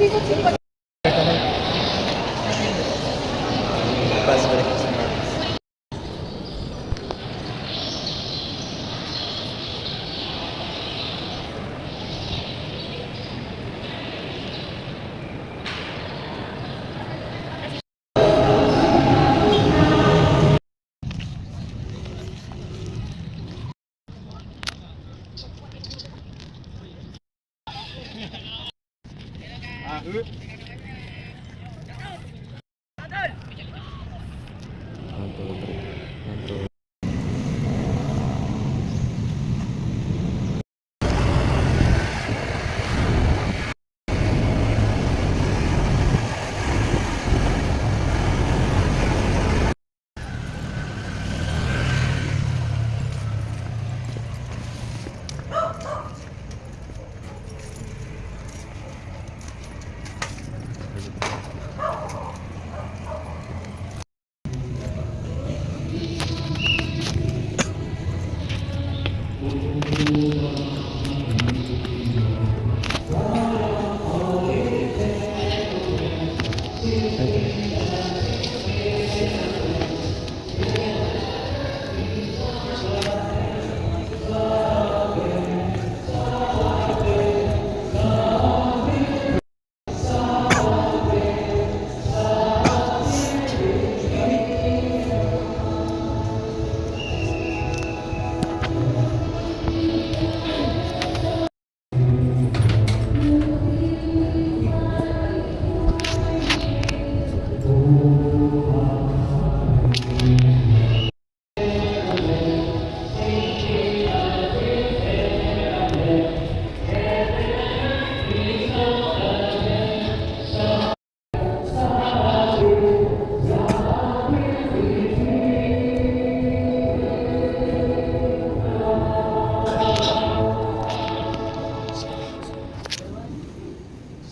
Pas balik ko sa Marcos.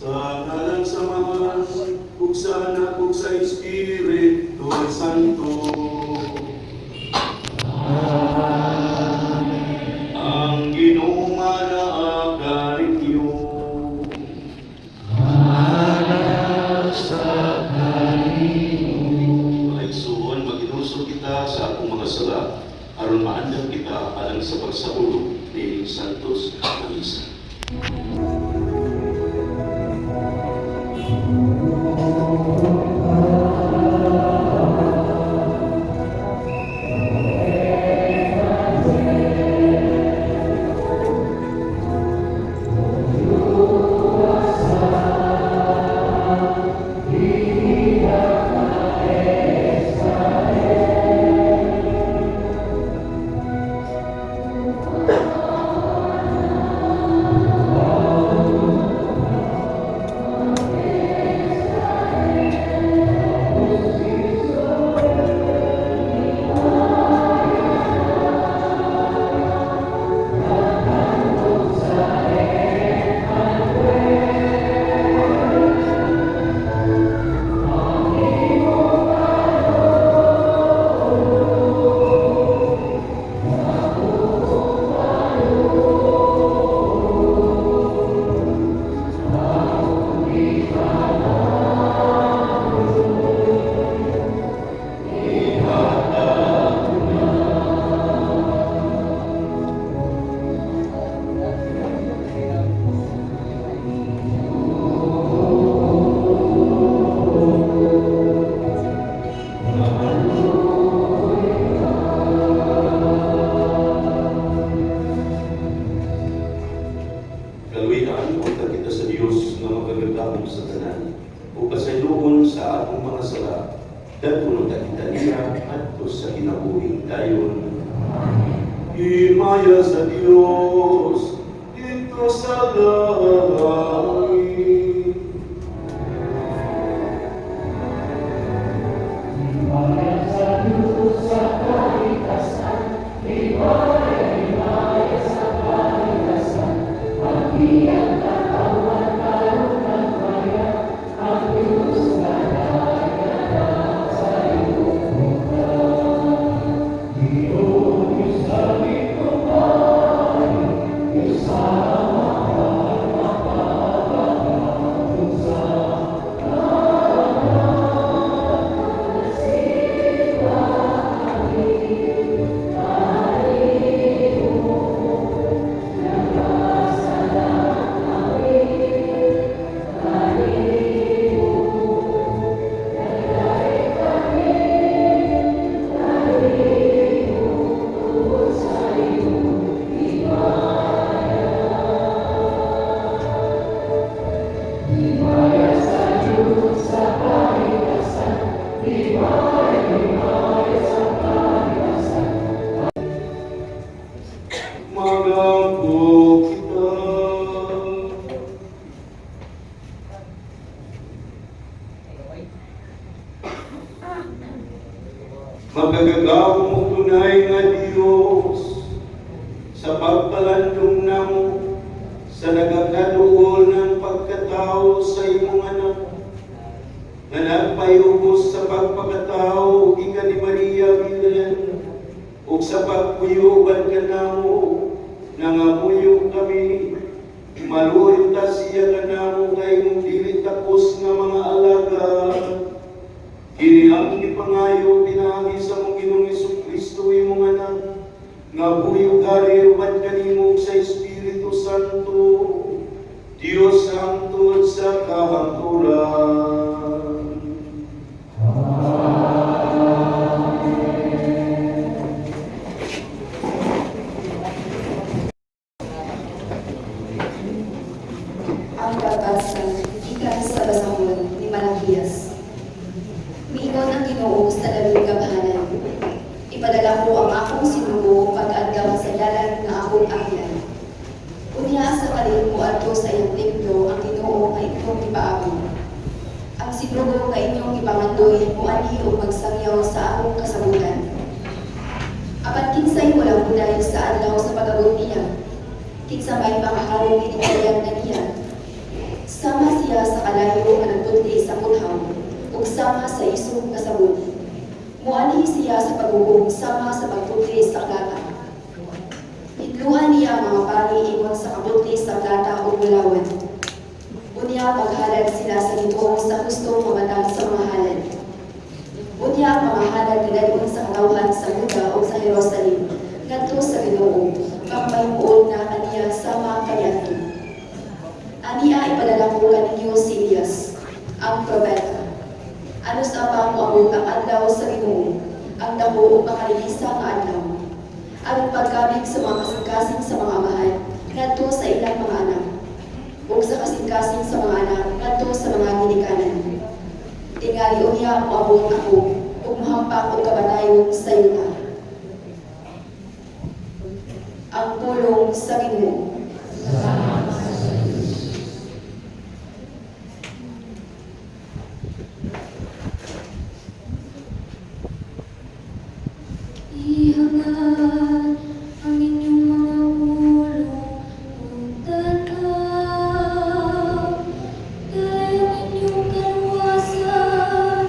Sa ngalan sa Ama, ug sa Anak, ug sa Espiritu Santo. Ang Ginoo manaakarikyo. Maigsuon, mag-inuso kita sa akong mga sala, aron maandam kita alang sa pagsaulog ni Santos na Misa. Kalwian, punta kita sa Diyos na magagandahon sa tanan. O pasayloon sa atong mga sala, dagko na kita niya at sa kinabuhing dayon. Himaya sa Diyos, dito sa langit. Himaya sa Diyos sa kalikasan, himaya sa kalikasan, pag-iyan katawan karon ng bayan, ang Diyos na daya sa iyong mundo. Diyos sa iyong bayan, Diyos sa mga Magagagaw mo tunay nga Diyos sa pagpalandong namo sa nagakaduol ng pagkatao sa imong anak na nagpayubos sa pagpakatao ika ni Maria Virgen ug sa pagpuyuban kanamo nangamuyo kami maluhod ta siya kanamo kay mong dili tapos nga mga alagad. Kini ang ipangayo pinagi sa mong Ginoong Jesucristo imong anak nga buyog hari uban kanimo sa Espiritu Santo Dios hangtod sa kahangturan. Ang pagbasa, ikan sa basahon ni Malakias. Miingon ang Ginoo sa labing kabahanan. Ipadala ko ang akong sinugo pag-adlaw sa dalan nga akong akyan. Unya sa kalihim mo adto sa iyang templo ang Ginoo nga inyong ipaabot. Ang sinugo nga inyong ipangandoy muanhi og magsangyaw sa akong kasabutan. Apan kinsay wala buday sa adlaw sa pag-abot niya. Kinsa may pangaharong inigayan na niya. Sama siya sa kalayo nga nagputli sa kuthaw, ug sama sa isog nga sabon. Muanhi siya sa pagugong sama sa pagputli sa plata. Hitluhan niya ang mga pari ingon sa kaputli sa plata ug bulawan. Unya paghalad sila sa Ginoo sa hustong mamatang sa mga halad. Unya ang mga halad gidadon sa kalawhan sa Juda ug sa Jerusalem ngadto sa Ginoo, pagmaymuon na kaniya sama kaniadto. Aniya ipadala ko kaninyo si Elias, ang propeta. Ano sa pa mo ang adlaw sa Ginoo, ang dako o makalilisa nga adlaw. Ang pagkabig sa mga kasing-kasing sa mga amahan, ngadto sa ilang mga anak. O sa kasing-kasing sa mga anak, ngadto sa mga ginikanan. Tingali unya mo abot ako, ug mahampak o kabatayon sa yuta. Ang pulong sa Ginoo. Ihangan ang inyong mga ulo ug tanaw, kay ang inyong kaluwasan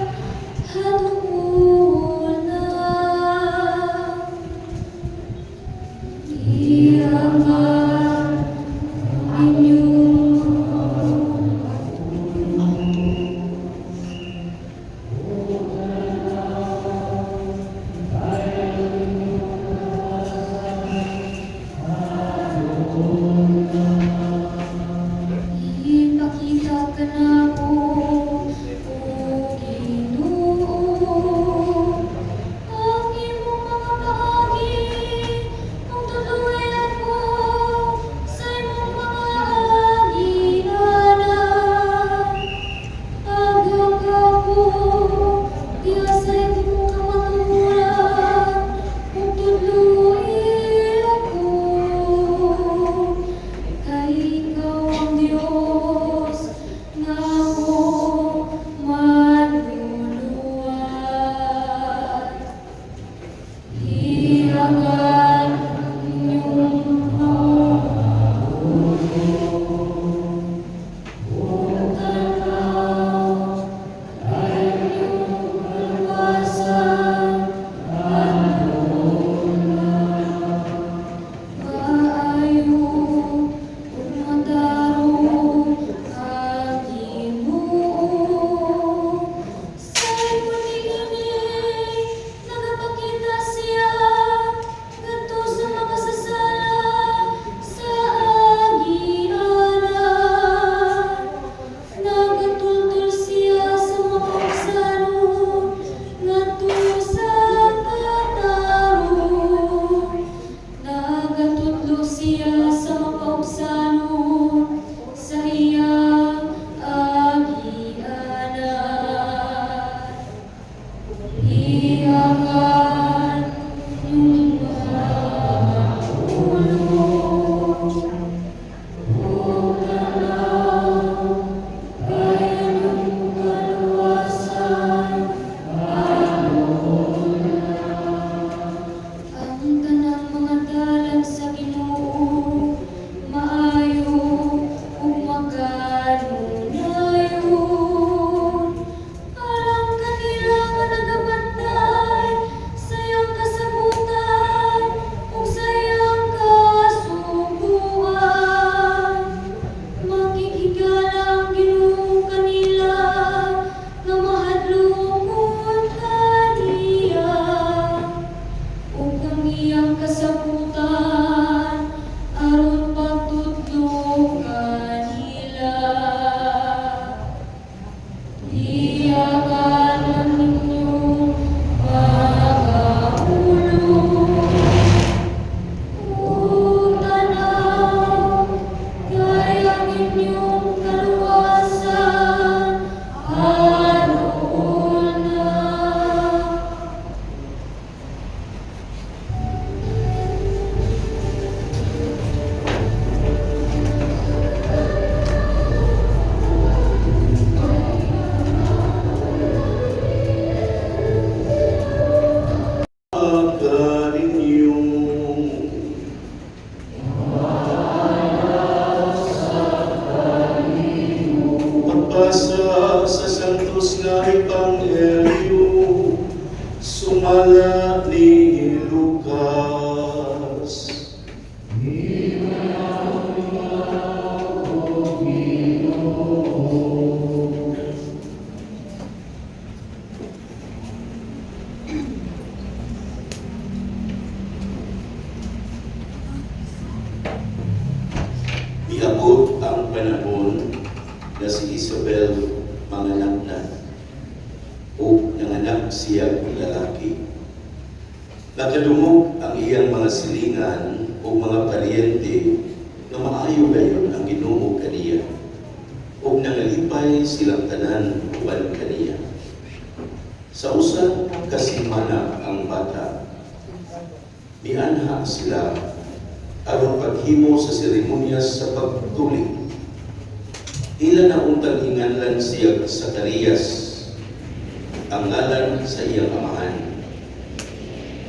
haduol na. Ihangan Pagbasa sa santos nga Ebanghelyo, sumala ni Lucas. Iabot ang panahon na si Isabel manganak na o nanganak siya ng lalaki. Nakadungog ang iyang mga silingan o mga paryente na maayo gayon ang Ginoo kaniya o nangalipay silang tanan uban kaniya. Sa usa kasimana ang bata, mianha sila aron paghimo sa seremonyas sa pagtuling. Ila na untang hinganlan siya Zacarias, ang ngalan sa iyang amahan.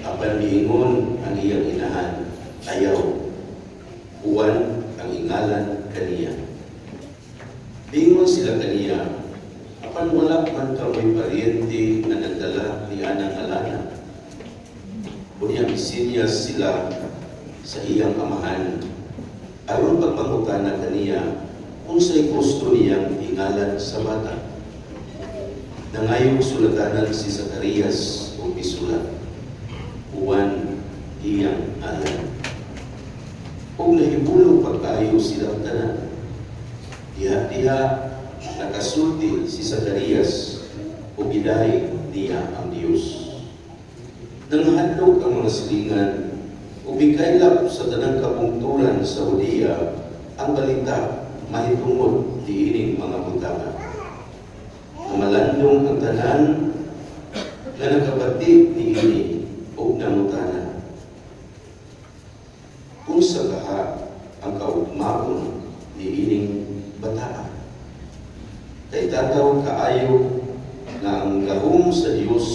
Apan miingon ang iyang inahan, ayaw, uwan ang ingalan kaniya. Bingon sila kaniya, apan wala man kami paryente na nagdala ni anang alana. Unyang isinyas sila sa iyang amahan, aron pagpangutana kaniya kung sa'y gusto niyang ingalan sa bata. Nangayong sulatanan si Zacarias o isulat, uwan iyang alan. Kung nahibulong pagkayo silang tanan, diha-diha nakasulti si Zacarias o giday niya ang Diyos. Nangahadlok ang mga silingan o bikaylap sa tanang kapungturan sa Judea ang balita mahitungod diining mga butaka. Malandong ang tanan na nakabati diini o namutana. Kung sa kaha ang kaugmaon diining bataa. Kay tataw kaayo na ang gahom sa Diyos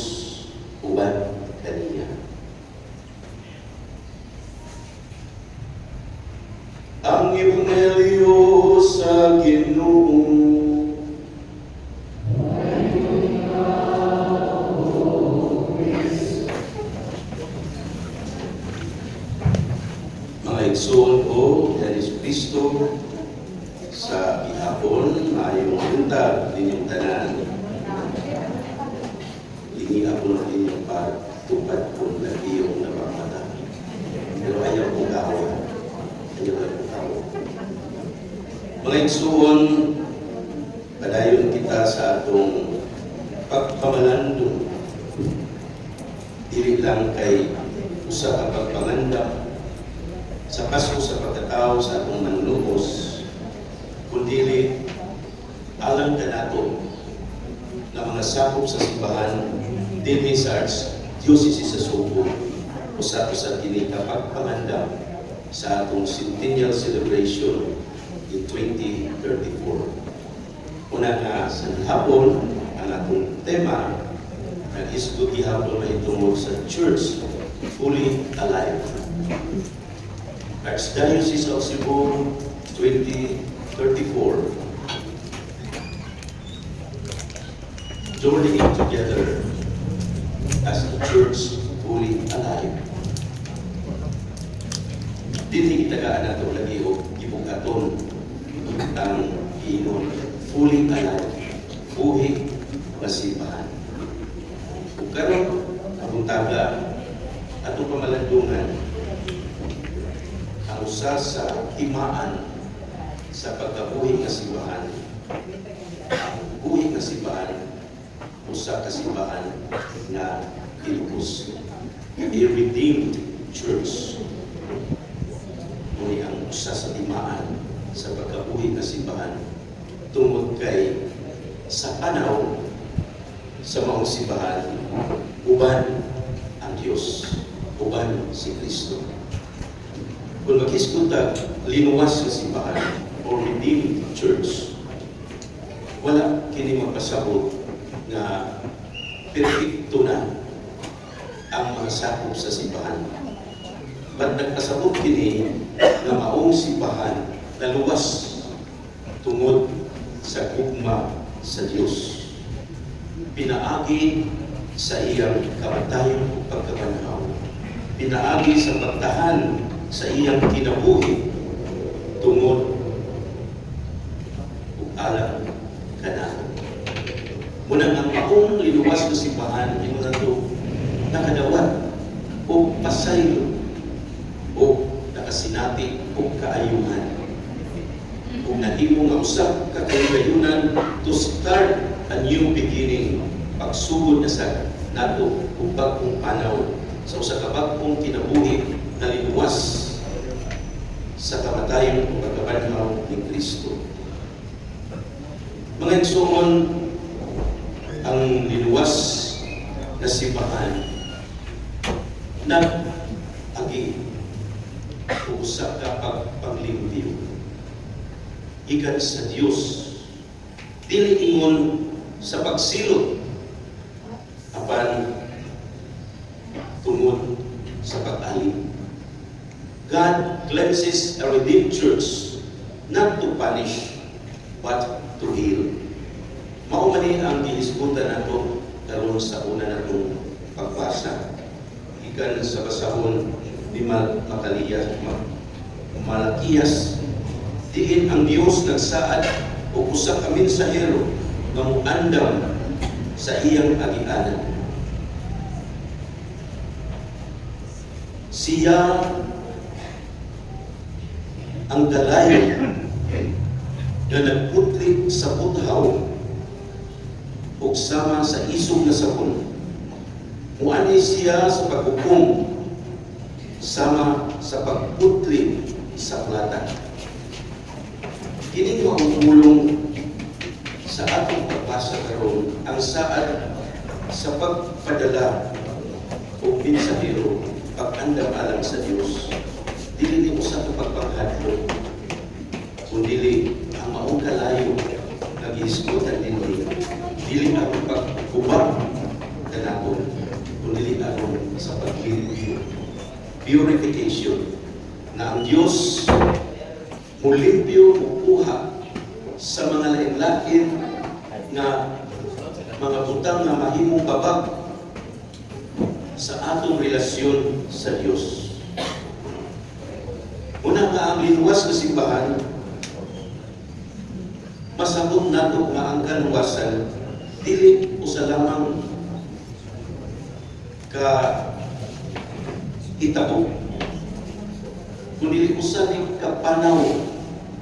uban kaniya. Ang Ebanghelyo sa Ginoo. Mga igsoon ko, Yesu Kristo, sa ihapon, maayong buntag ninyong tanan. Hindi ako na ninyong pagtupad kung nagiyong nabamata. Pero ayaw kong gawa. Mga igsoon, padayon kita sa atong pagpamalandong. Dili lang kay usa ka pagpamandam sa paso sa pagkatao sa atong manlubos, kundi alam ka nato na mga sakop sa simbahan dinhi sa Archdiocese sa Subo usa-usa kini ka pagpamandam sa atong centennial celebration in 2034. Una nga sa hapon, ang atong tema nag-isgot gihapon ay tungkol sa Church Fully Alive. Archdiocese of Cebu 2034. Journeying together as a church fully alive. Dili itagaan nato lagi o gibukaton ang inon fully alive, buhi masibahan. Ug karon ang taga atong pamalandungan ang usa sa timaan sa pagkabuhi nga simbahan. Ang buhi nga simbahan usa ka simbahan na ilubos, a redeemed church. Muli ang usa sa timaan sa pagkabuhi nga simbahan tungod kay sa panaw sa maong simbahan uban ang Dios, uban si Kristo. Kung mag-iskuta linuwas nga simbahan or redeemed church, wala kini mapasabot na perfecto na ang mga sakop sa simbahan. Ba't nagpasabot kini na maong simbahan na luwas tungod sa gugma sa Dios. Pinaagi sa iyang kamatayon ug pagkabanhaw. Pinaagi sa pagtahan sa iyang kinabuhi tungod ug alang kanako. Munang ang maong liluwas na simbahan ay mga ito nakadawat o pasaylo o nakasinati o kaayuhan. Kung nahimo nga usap kakayunan to start a new beginning, pagsugod na sa nato ug bagong panaw sa usa ka bagong kinabuhi na liluwas sa kamatayon ug pagkabanhaw ni Kristo. Mga igsoon, ang liluwas na simbahan nag-agi usa ka pagpanglimpyo ikan sa Dios, dili ingon sa pagsilot apan tungod sa pag-alim. God cleanses a redeemed church not to punish but to heal. Mao man ang gihisgutan nato karon sa una natong pagbasa ikan sa basahon ni Malakiyas. Diin ang Dios nagsaad o usa ka mensahero nga moandam sa iyang agianan. Siya ang dalayo na nagputli sa buthaw o sama sa isog na sabon. Muani siya sa paghukom sama sa pagputli sa plata. Kini mo ang tulong sa atong pagbasa karon ang saad sa pagpadala o mensahero pag-andam alang sa Dios. Dili ni usa ka pagpanghadlok kundi ang maong kalayo naghisgutan dinhi dili ang pagkubag kanaton kundi ang sa paglimpyo, purification, na ang Dios mulimpyo mukuha sa mga lain-lain nga mga butang na mahimong babag sa atong relasyon sa Dios. Una nga ang linuwas na simbahan, masabot nato nga ang kaluwasan dili usa lamang ka itabo, kundi usa ni kapanaw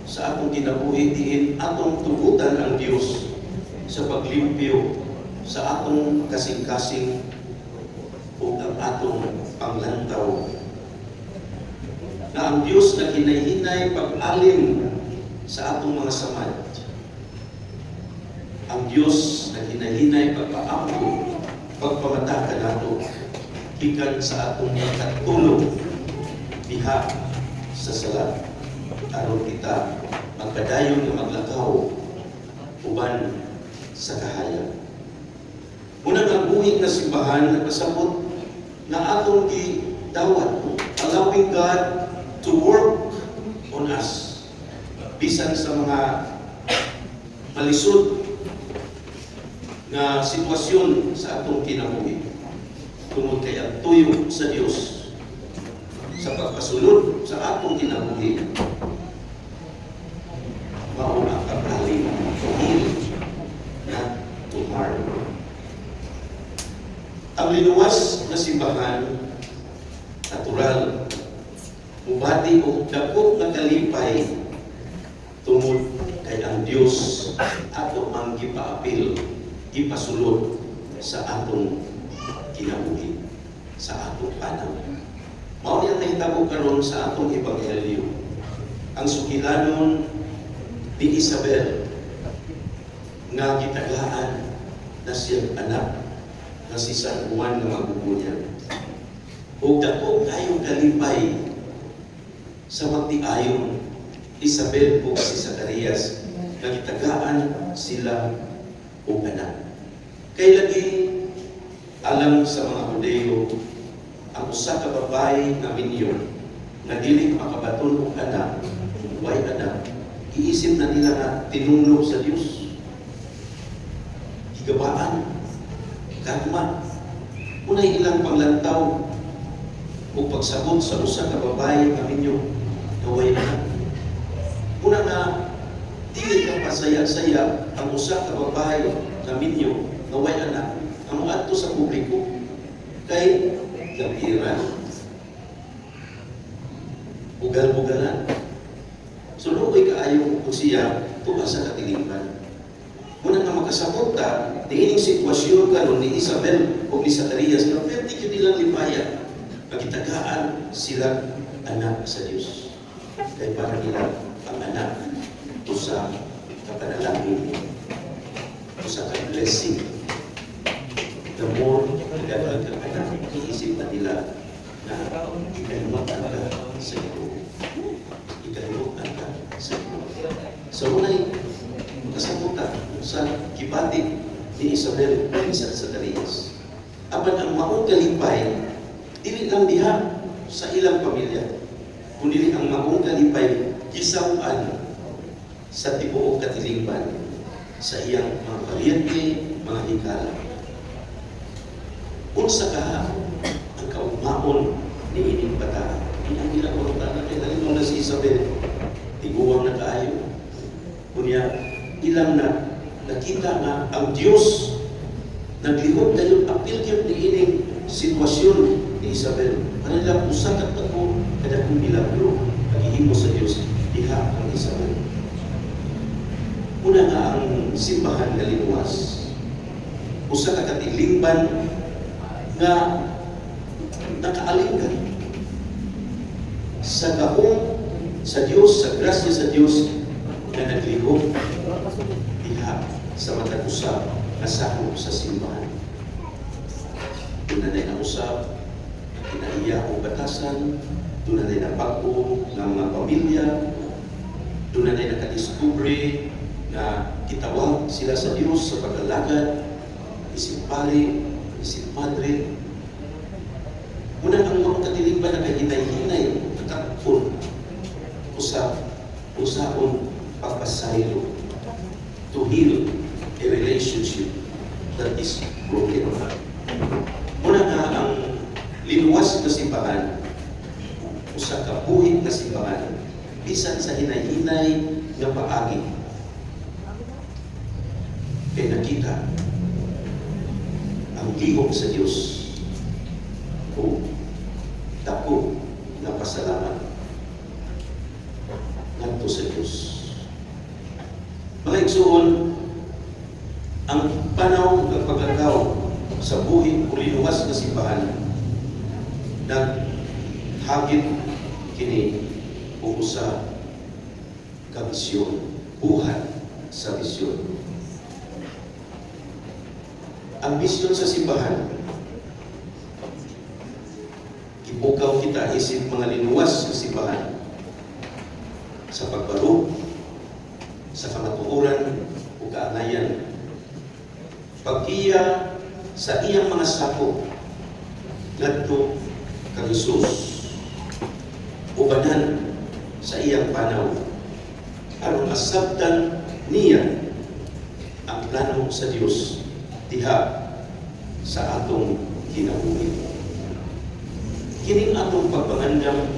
sa atong kinabuhi diin atong tugutan ang Dios sa paglimpyo sa atong kasing-kasing o ang atong panglantaw. Na ang Dios na hinay-hinay pag-alim sa atong mga samad. Ang Dios na hinay-hinay pagpaampo, pagpamataka nato ikan sa atong katulog diha sa sala aron kita magpadayon nga maglakaw uban sa kahayag. Una nga buhing na simbahan nagpasabot na atong gidawat, allowing God to work on us bisan sa mga malisod na sitwasyon sa atong kinabuhi. Tungod kay ang tuyo sa Dios sa pagpasulod sa atong kinabuhi, mao ang pag-alim, to heal, not to harm. Ang linuwas na simbahan, natural, mubati o dako nga kalipay tungod kay ang Dios ato ang gipaapil, gipasulod sa atong kinabuhi, sa atong panahon. Mao niya nahitabo karon sa atong ebanghelyo. Ang sukilanon ni Isabel nga gitagaan na siyang anak na si San Juan na magugunya. O dako kayong kalipay sa magtiayon Isabel o si Zacarias na gitagaan sila o anak. Kay lagi alam sa mga Hudeo ang usa ka babae nga minyo nga dili makabaton og anak, way anak, iisip na nila nga tinulog sa Dios. gabaan, karma, unay ilang panglantaw o pagsabot sa usa ka babae nga ninyo naway anak. Una nga, dili ka pasaya-saya ang usa ka babae nga ninyo naway anak ang moadto sa publiko kay labiran, bugal-bugalan. Sulukoy kaayo kung siya tuwa sa katilingban. Muna nga makasabot ta, diining sitwasyon karon ni Isabel o ni Zacarias na pwede ko nilang lipaya. Pagitagaan sila anak sa Diyos. Kaya para nila ang anak ito sa kapanalangin, ito sa blessing. The more nagagawa kang anak, iisip na nila na ikalimutan ka sa iyo. Ikalimutan ka sa iyo. So unay, kasabutan sa kibati ni Isabel o ni Zacarias. Apan ang maong kalipay, dili lang diha sa ilang pamilya, kundi ang maong kalipay gisawan sa tibuok katilingban sa iyang mga paryente, mga higala. Unsa ka ang kaugmaon ni ining bata? Ang ginagawa na kay nalino na si Isabel, tiguwang na kaayo. Kunya, ilang na nakita nga ang Diyos naglihok kayo apil kayo ni ining sitwasyon ni Isabel. Kanila usak at ako kada kong milagro naghihimo sa Diyos diha ang Isabel. Una nga ang simbahan na linuwas. Usa ka katilingban nga nakaalinggan sa gahong sa Diyos, sa grasya sa Diyos na naglihok diha sa matag usab na sakop sa simbahan. Doon na usab, kinaiya o batasan, doon na napag-o ng mga pamilya, doon na nakadiskubre na kitawag sila sa Diyos sa paglalagad, isip pare, isip madre. Muna ang mga katilingban na kahinay-hinay, nakakapon, usapon pagpasaylo to heal a relationship that is broken. Muna nga ang linuwas na simbahan, usa ka buhit na simbahan, bisan sa hinay-hinay nga paagi. Kaya nakita ang lihok sa Diyos o dako na pasalamat ngadto sa Diyos. Mga igsuon, ang panahon ng paglagaw sa buhit o linuwas na simbahan naghagit kini o sa kabisyon, buhat sa bisyon. Ang bisyon sa simbahan, ibukaw kita isip mga linuwas sa simbahan sa pagbaro, sa kamatuoran o kaangayan, pagkiya sa iyang mga sakop ngadto kang Hesus, ubanan sa iyang panaw aron masabtan niya ang plano sa Dios diha sa atong kinabuhi. Kining atong pagbangandam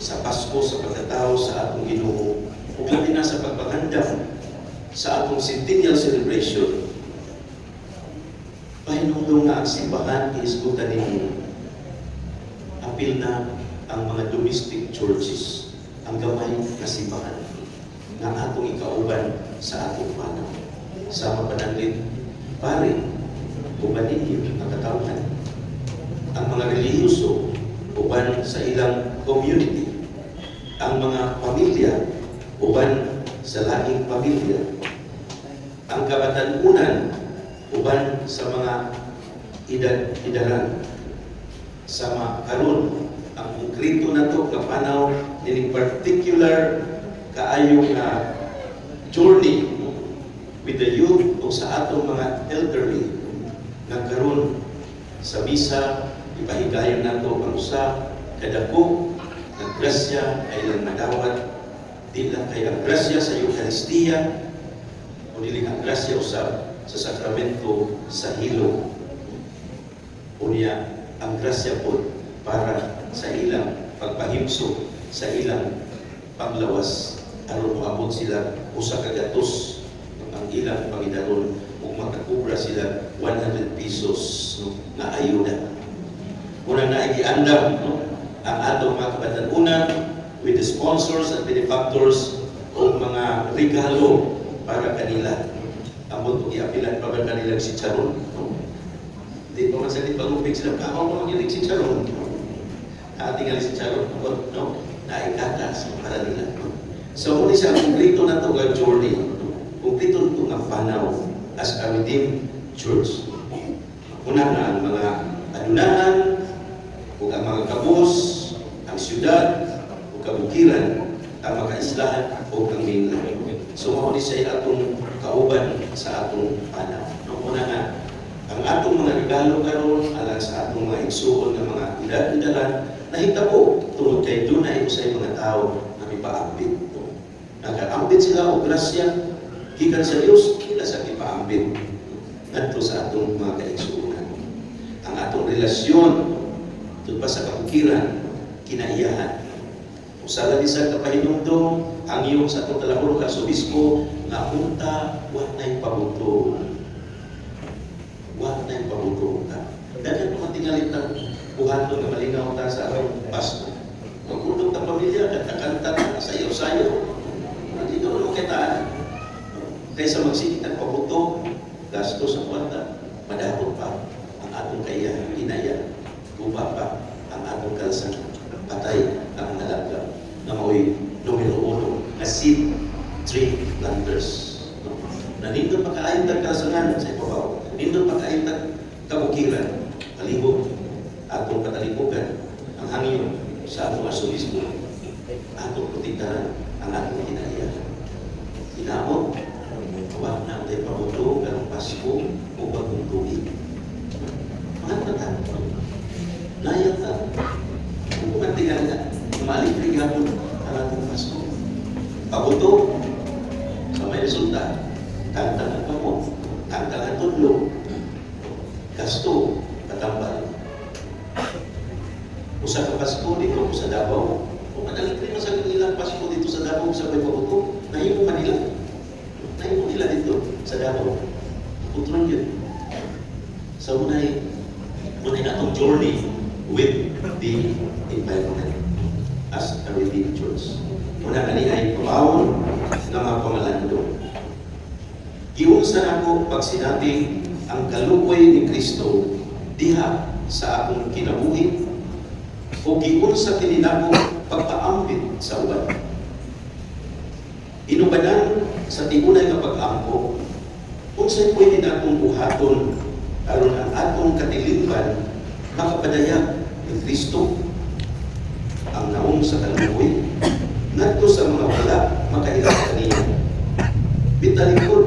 sa Pasko, sa pagkatao sa atong Ginoo, ug labi na sa pagbangandam sa atong centennial celebration, pahinungdong nga ang simbahan iisgutan ninyo. Apil na ang mga domestic churches, ang gamay na simbahan na atong ikauban sa atong panaw. Sama pananglit, pare, uban ninyo ang katawhan. Ang mga relihiyoso, uban sa ilang community. Ang mga pamilya, uban sa laing pamilya. Ang kabatanunan, uban sa mga idaran. Sama karon ang konkreto na to kapanaw nining particular kaayo nga journey with the youth o sa atong mga elderly nagkaroon sa misa, ipahigayon nato ang usa kadako ng grasya ay lang madawat, di lang kay ang grasya sa Eucharistia o dili ang grasya usab sa sakramento sa hilo. Unya, ang grasya po para sa ilang pagpahimso, sa ilang paglawas, aron moabot sila usa ka gatos ang ilang Panginoon ug makakubra sila 100 pesos no, na ayuda. Una na igiandam no, ang atong mga kabatanunan with the sponsors and benefactors o mga regalo para kanila. Amot kung iapilan pa ba kanilang si Charon. No? Hindi pa masakit pag-upig sila, kakaw mo magilig si Charon. Nakatingali si Charon, no? Naikatas para nila. No? So, muli siya, kumplito na ito ang journey. Kumplito ito ang panaw as a redeemed church. Una na ang mga adunahan, o ang mga kabus, ang syudad, o kabukiran, ang mga islahan, o ang mainland. So, muli siya atong kauban sa atong panaw. No, una nga, ang atong mga regalo karon alang sa atong mga igsuon ng mga edad-edaran, nahitabo tungod kay dunay usay mga tao na mipaambit. No? Nakaambit sila o grasya, gikan sa Dios, ila sa ipaambit ngadto sa atong mga kaigsuonan. Ang atong relasyon tungod pa sa kabukiran, kinaiyahan. Usala di sa kapahinumdum, ang iyong sa atong talahuro ka sobispo, nga unta, wat na'y pabuto. Wat na'y pabuto ka. Dahil kung matingalit ng buhaton na malinaw ta sa atong pasto. Magudog ng pamilya, kanta-kanta na sayo-sayo. Hindi ka ulo kitaan. Kaysa magsikit ng pabuto, gasto sa kwarta, madapot pa ang atong kaya, inaya, guba pa ang atong kalsan, patay ang nalagam na mao'y numero 1 na seed tree planters. No? Na nindot pagkaayag kalsangan sa ipabaw, nindot pagkaayag kabukiran, palibog, atong katalibugan, ang hangin sa atong asolismo, atong protektaran ang atong kinaiya. Inaot, huwag na tayo pabuto, karong Pasko, o bagong tuig. Mga tatan, nayak na, kung kumantingan na, maligrig hapon ang atong Pasko. Pabuto, sa may resulta, kantang ang pamot, kantang ang tudlo, gasto, katambal. Usa ka Pasko dito sa Davao, kung madaling sa kanilang Pasko dito sa Davao sa may pabuto, nahimo Manila. Nahimo nila dito sa Davao. Putron yun. So, munay natong journey with the environment as a redeemed church. Muna kani ay pamawon ng mga pangalando. Giunsa ako pag sinabi ang kaluoy ni Kristo diha sa akong kinabuhi o giunsa kini nako pagpaambit sa uban. Inubanan sa tigunay nga pag-ampo, kung sa'y pwede na atong buhaton aron ang atong katilingban makapadayag ni Kristo ang naong sa kaluoy ngadto sa mga wala makahirap kaniya. Bitalikod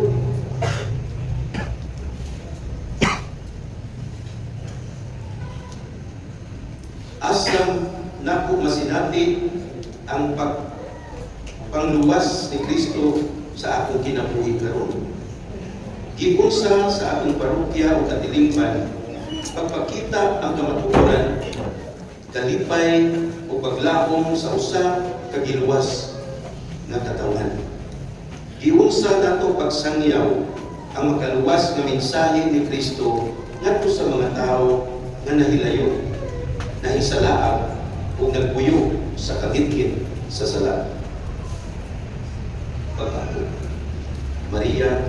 asam nako masinati ang pangluwas ni Kristo sa akong kinabuhi karon. Giunsa sa akong parokya o katilingban, pagpakita ang kamatuoran, kalipay o paglaom sa usa ka giluwas nga katawan. Giunsa nato pagsangyaw ang makaluwas nga mensahe ni Kristo ngadto sa mga tao nga nahilayo, nahisalaag o nagpuyo sa kagitgit sa sala. Pagkato, Maria,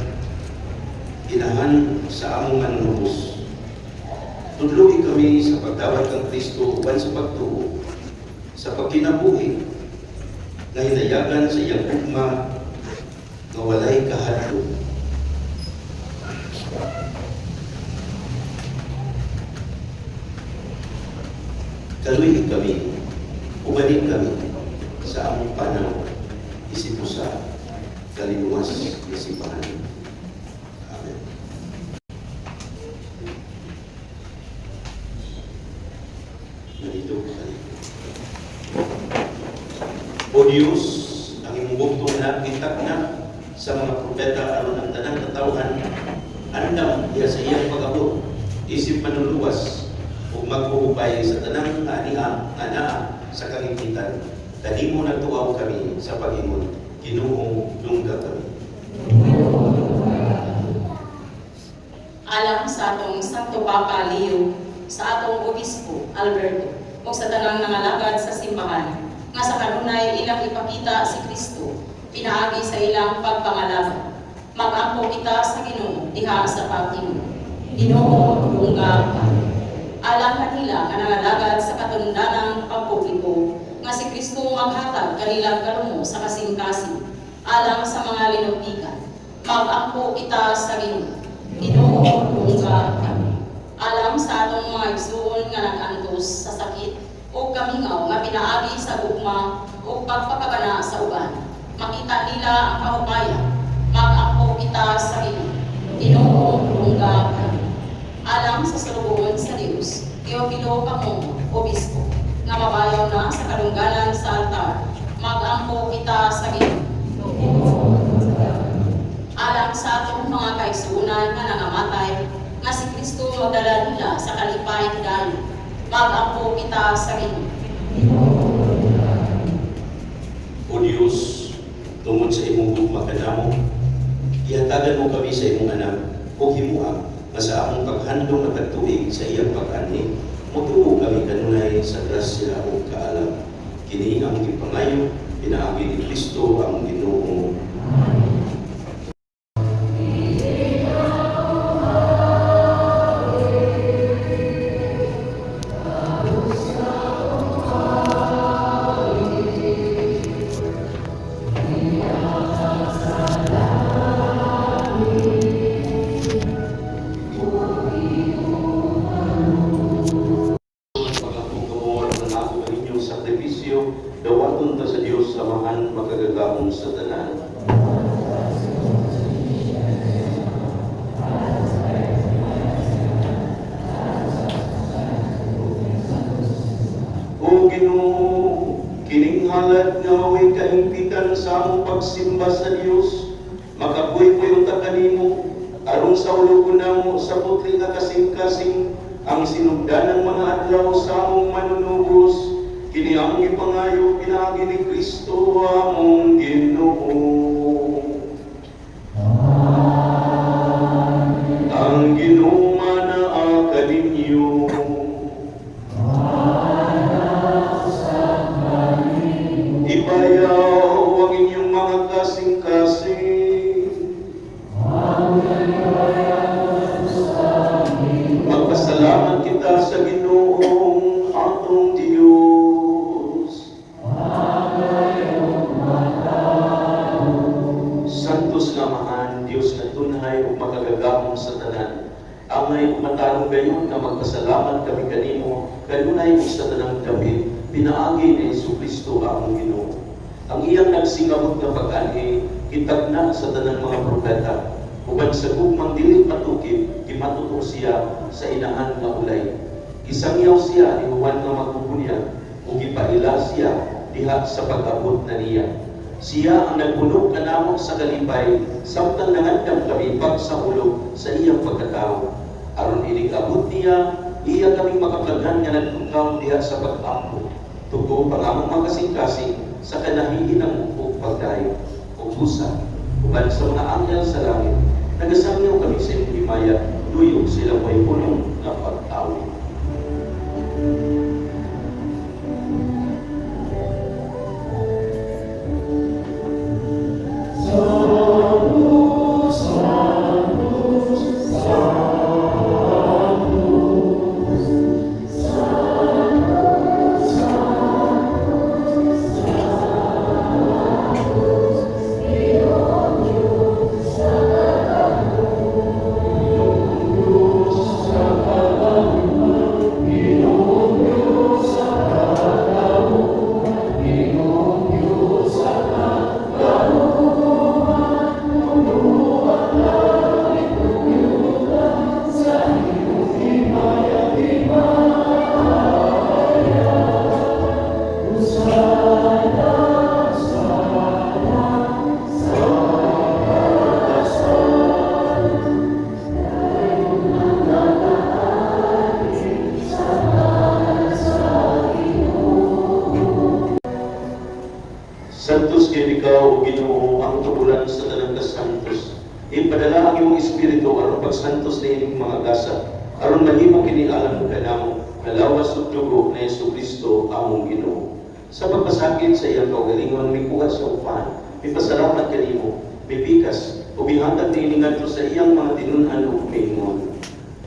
inahan sa among manunubos. Tudlogi kami sa pagdawat ng Kristo uban sa pagtuo, sa pagkinabuhi, na hinayagan sa iyang ugma nga walay kahadlok. Kaluhin kami, ubanin kami sa among panahon, isip sa kalinuwas isipahan. Amen. Nandito ko kayo. O Diyos, ang imong bugtong na, kitap na sa mga propeta aron ang tanang katawhan andam diya sa iyang pag-abot, isip manuluwas, ug maghuhubay sa tanang aniha nga naa sa kalimpitan. Kanimo nagtuaw kami sa pag-ingon, Ginoo dungga kami. Alang sa atong Santo Papa Leo, sa atong Obispo Alberto, ug sa tanang nangalagad sa simbahan, nga sa kanunay ilang ipakita si Kristo, pinaagi sa ilang pagpangalaga. Mag-ampo kita sa Ginoo diha sa pag-ingon, Ginoo dungga kami. Alang kanila nga nangalagad sa katundanang pagpubliko, nga si Kristo maghatag kanilang kalumo sa kasing-kasing, alang sa mga linutikan. Mag-ampo kita sa Ginoo, Ginoo dungga kami. Alam sa atong mga igsoon nga nag-antos sa sakit o kamingaw nga pinaagi sa gugma o pagpakabana sa uban, makita nila ang kahupayan. Mag-ampo kita sa Ginoo, Ginoo dungga kami. Alam sa salubuon sa Dios, Teofilo Pamongo, Obispo, nga mabayaw na sa kadungganan sa altar, mag-ampo kita sa Ginoo. Alam sa atong mga kaigsuunan nga nangamatay, nga si Kristo magdala nila sa kalipay higayon, mag-ampo kita sa Ginoo. O Diyos, tungod sa imong gugma kanamo, ihatagan mo kami sa imong anak, o himuang nga sa among paghandong at tagtuig sa iyang pag-ani, mutuo kami kanunay sa grasya o kaalam. Kini ang gipangayo, pinaagi ni Kristo ang Ginoo. Dawaton ta sa Dios samahan makagagahom sa tanan. O Ginoo, kining halad nga way kaimpitan sa among pagsimba sa Dios, makabuy-buy ta kanimo aron sa ulo namo sa putli nga kasing-kasing ang sinugdanang mga adlaw sa among manunubos. Kini ang ipangayo pinaagi ni Kristo among Ginoo. Ang Ginoo manaa kaninyo. Ibayaw ang inyong mga kasing-kasing. Magpasalamat kita sa Ginoong atong Diyos. Santos nga mahan, Diyos na tunay ug makagagahom sa tanan. Angay umatarong gayon nga magpasalamat kami kanimo, kanunay ug sa tanang damit, pinaagi ni Jesucristo among Ginoo. Ang iyang nagsingabot nga pag-ani, kitagna sa tanang mga propeta, uban sa gugmang dili matukib, gimatuto siya sa inahan nga ulay. Isangyaw siya ni Juan nga magbubunyag, ug gipaila siya diha sa pag-abot na niya. Siya ang nagpunog kanamo sa kalipay, samtang nangandam kami sa hulog sa iyang pagkatao. Aron ining abot niya, iya kami makapaghan nga nagtungkaw diha sa pag-ampo. Tugo pangamong makasing-kasing sa kanahiin ng upog pagdayo, o busa, uban sa mga anghel sa langit. Nagasangyaw kami sa iyong himaya, duyog sila may punong na pagtawi. Espiritu aron pagsantos na inyong mga gasa, aron mahimo kini alam kanamo kalawas ug dugo na Jesucristo among Ginoo. Sa pagpasakit sa iyang kaugalingon, mikuha sa upahan, mipasalamat kanimo, mipikas, o bihatag na iningadto sa iyang mga tinunan ug maingon.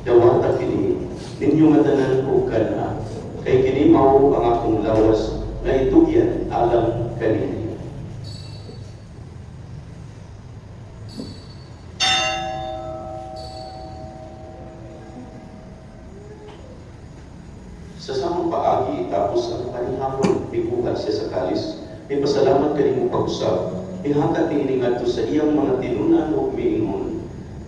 Dawata kini, ninyo matanan o kana, kay kini mao ang akong lawas na itugyan alam kanini. Sa samang paagi, tapos ang panihapon, mikuha siya sa kalis, may pasalamat kanimo pag-usap, ihatag ni iningadto sa iyang mga tinunan o miingon.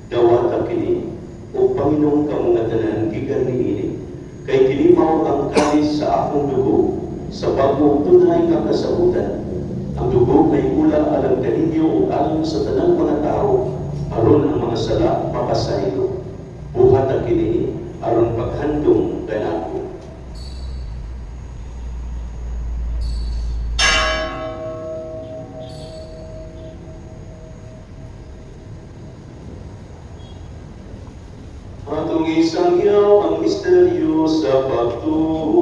Dawata kini, o Panginoong kamong tanan gikan niini, kay kini mao ang kalis sa akong dugo, sa bagong tunay nga kasabutan. Ang dugo may ula alam kaninyo o alam sa tanang mga tao, aron ang mga sala mapasaylo. Buhat ang kini, aron paghandong kanako. Atong isangyaw ang misteryo sa pagtuo.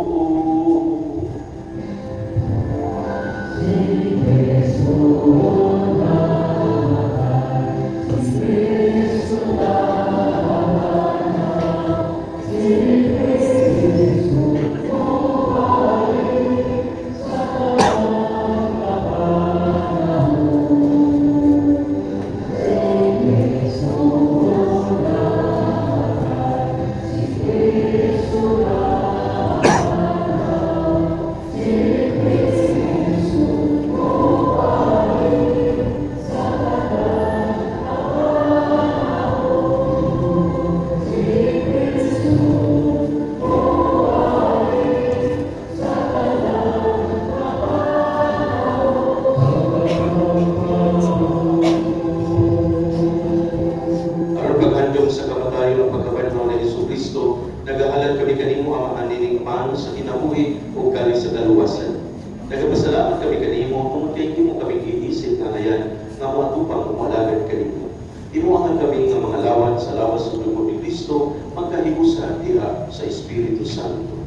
Nagahalad kami kanimo ang anining man sa kinabuhi o kali sa kaluwasan. Nagapasalamat kami kanimo kung kay mo kami giisip nga ayan nga matupang umalagad kanimo. Imuangan kami nga mga lawan sa lawas sa dugo ni Kristo magkahibusan diha sa Espiritu Santo.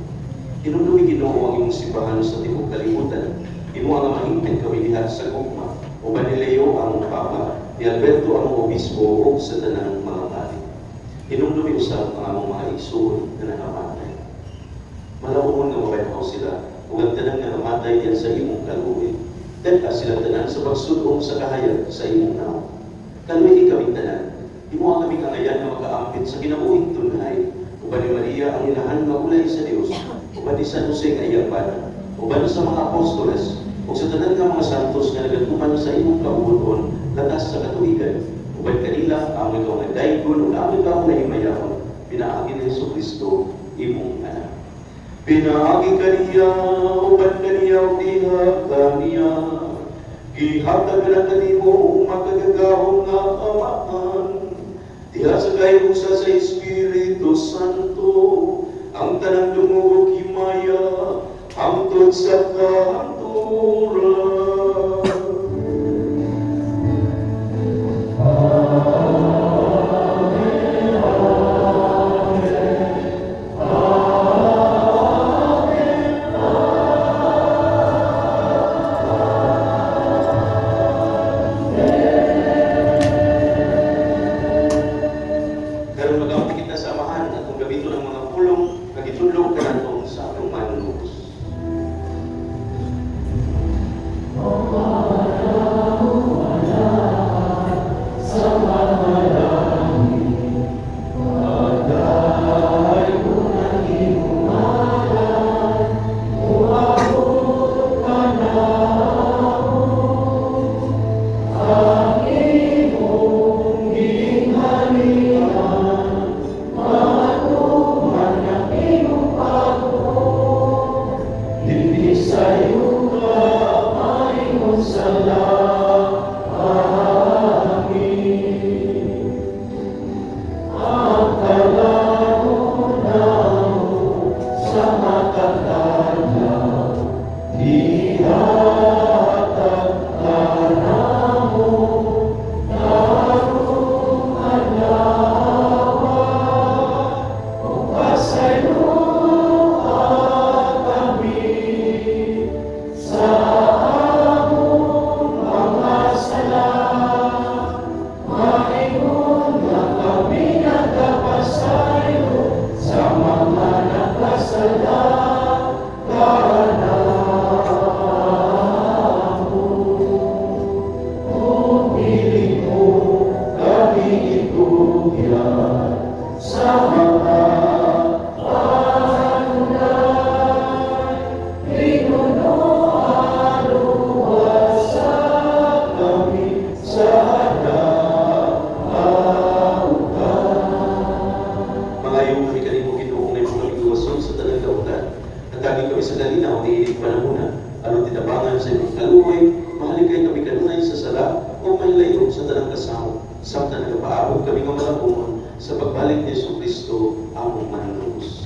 Inunduwi Ginoo ang imong simbahan sa tibuok kalibutan. Imuangan mahingpit kami diha sa gugma o Manileo ang Papa, ni Alberto ang Obispo o sa tanang mga pari. Inumdumi usap ang among mga igsoon na nakamatay. Malawon nga mabayhaw sila ug ang tanan nga namatay diyan sa imong kaluoy. Dagka sila tanan sa pagsulong sa kahayag sa imong naong. Kaluoy kami tanan. Imo kami kangayan nga makaampit sa kinabuhing tunay. Uban ni Maria ang inahan magulay sa Dios. Uban ni San Jose nga iyang bana. Uban sa mga apostoles ug sa tanan nga mga santos nga nagatuman sa imong kabuton latas sa katuigan. Uban kanila ang ikaw nga daygon o ang ikaw nga himayahon, pinaagi ni Jesucristo imong anak. Pinaagi kaniya, uban kaniya o dihag kaniya, gihatag na kanimo makagagahong nga amaan, diha sa kahirusa sa Espiritu Santo, ang tanang dumugog himaya, hangtod sa kahanturan. tiinig panahuna, ano tinabangan sa imong kaluoy, mahaligay kami kanunay sa sala, o may layo sa tanang kasama. Samtang nagapaabot kami ng malapungon sa pagbalik ni Yesu Kristo, among mananubos.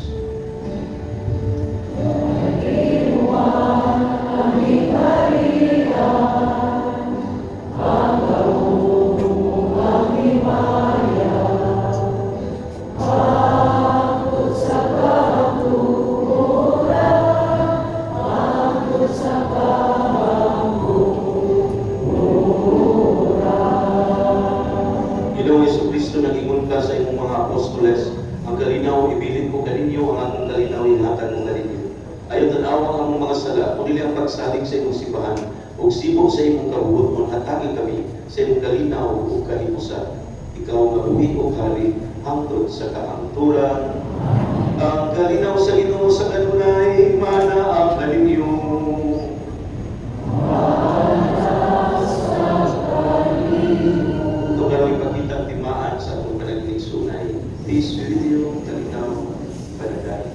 Ginoong Jesucristo, nag-ingon ka sa imong mga apostoles, ang kalinaw ibilin ko kaninyo, ang akong kalinaw ingatan mo kaninyo. Ayaw tanawa ang mga sala, kundi ang pagsalig sa imong simbahan, o sibok sa imong kabubuton, atake kami sa imong kalinaw o kahipusan. Ikaw nga buhi o hari, hangtod sa kahangturan. Ang kalinaw sa Ginoo sa kanunay, mana ang kaninyo. Ito kami pakitang timaan sa atong panagling sunay. Peace be with you, kalinaw, panagay.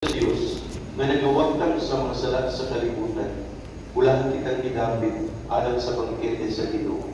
Diyos, may nagawagtan sa mga salat sa kalibutan. Ulahan kitang gidapit alang sa pagkete sa Ginoo.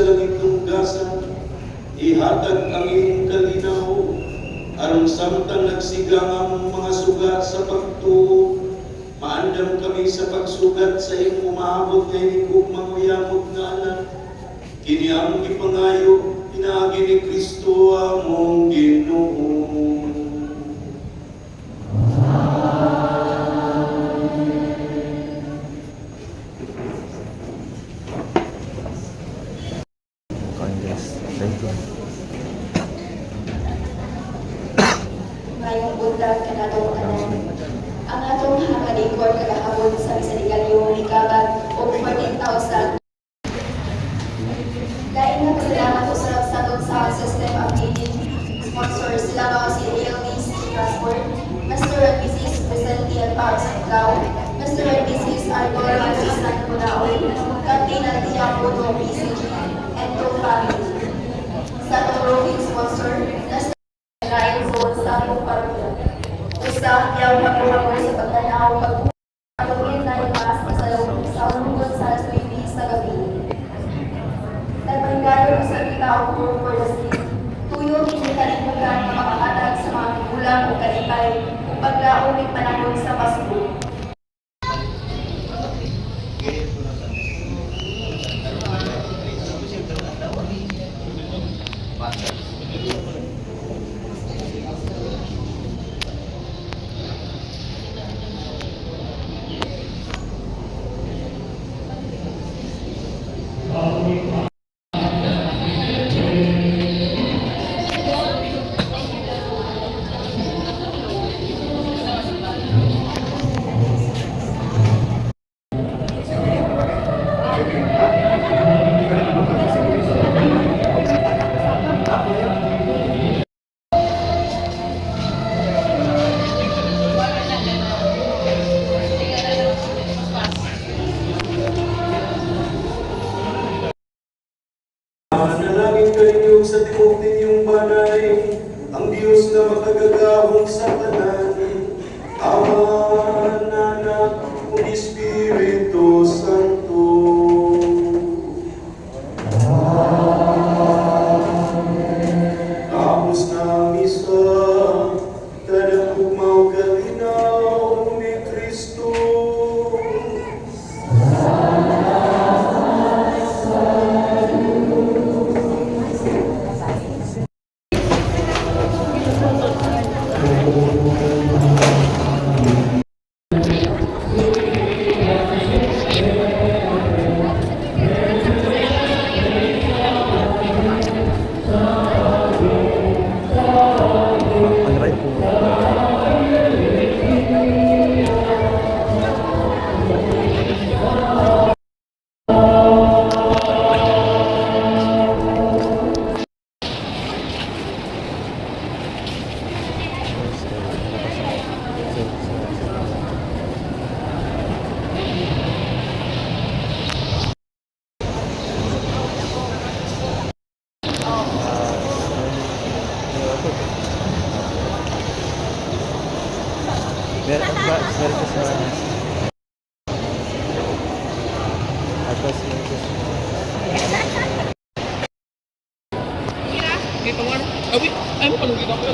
sa langit lunggasan, ihatag ang iyong kalinaw, aron samtang nagsigang ang mga sugat sa pagtuo, maandam kami sa pagsugat sa iyong umaabot na inig manguyamot na anak. Kini ang ipangayo, pinaagi ni Kristo among Ginoo. Ngayong buntag kanatong tanan. Ang atong hakalikor kagahapon sa Miserigalyo ikabat og 14,000. Lain na pasalamat ko sa atong sound system updating sponsor sila mga si ALDC Transport, Mr. and Mrs. Vicente and Paps Cloud, Mr. and Mrs. Arthur Assistant Punaoy, Captain at Tiago PCG, and Pro Family. Sa atong roving sponsor, Mr. Ryan Zone sa atong parokya. Usa, yaw pagkuhapon sa pagtanaw, pagkuhin na yung mas masalong sa unungon sa alas 20 sa gabi. Nagpanggayon sa tao for the state. Tuyo hindi kalimutan na makahatag sa mga gulang o kalipay kung paglaong may panahon sa Pasko. Manalangin kayo sa tibuok ninyong banay, ang Diyos na makagagahong sa tanan, Ama, Anak, o Espiritu Santo. Tapos na misa, kadang ugmaw kalinaw ni Kristo. Merry Christmas. Atas Merry Christmas. Kita mo ano? Ay mo palugin ako.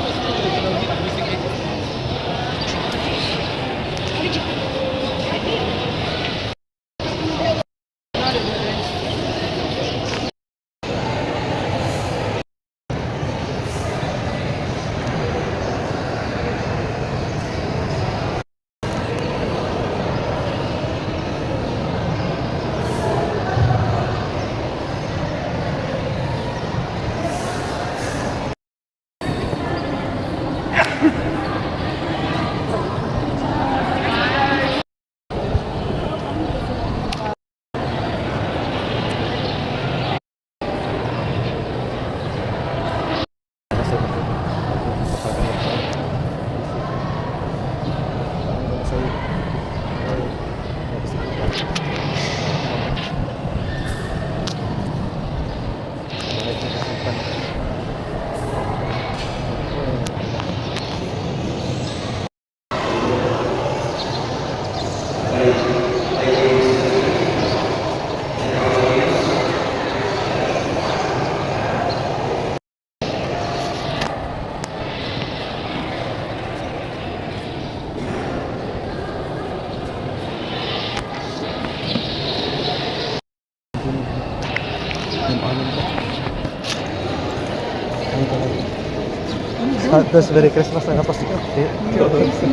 Advance Merry Christmas na kapos ko. Advance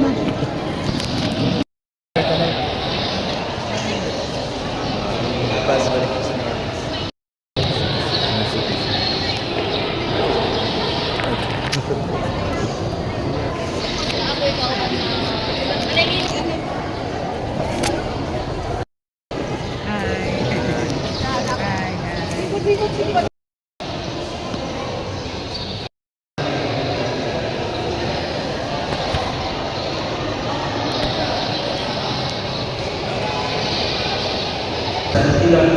Merry Christmas. Dan ilang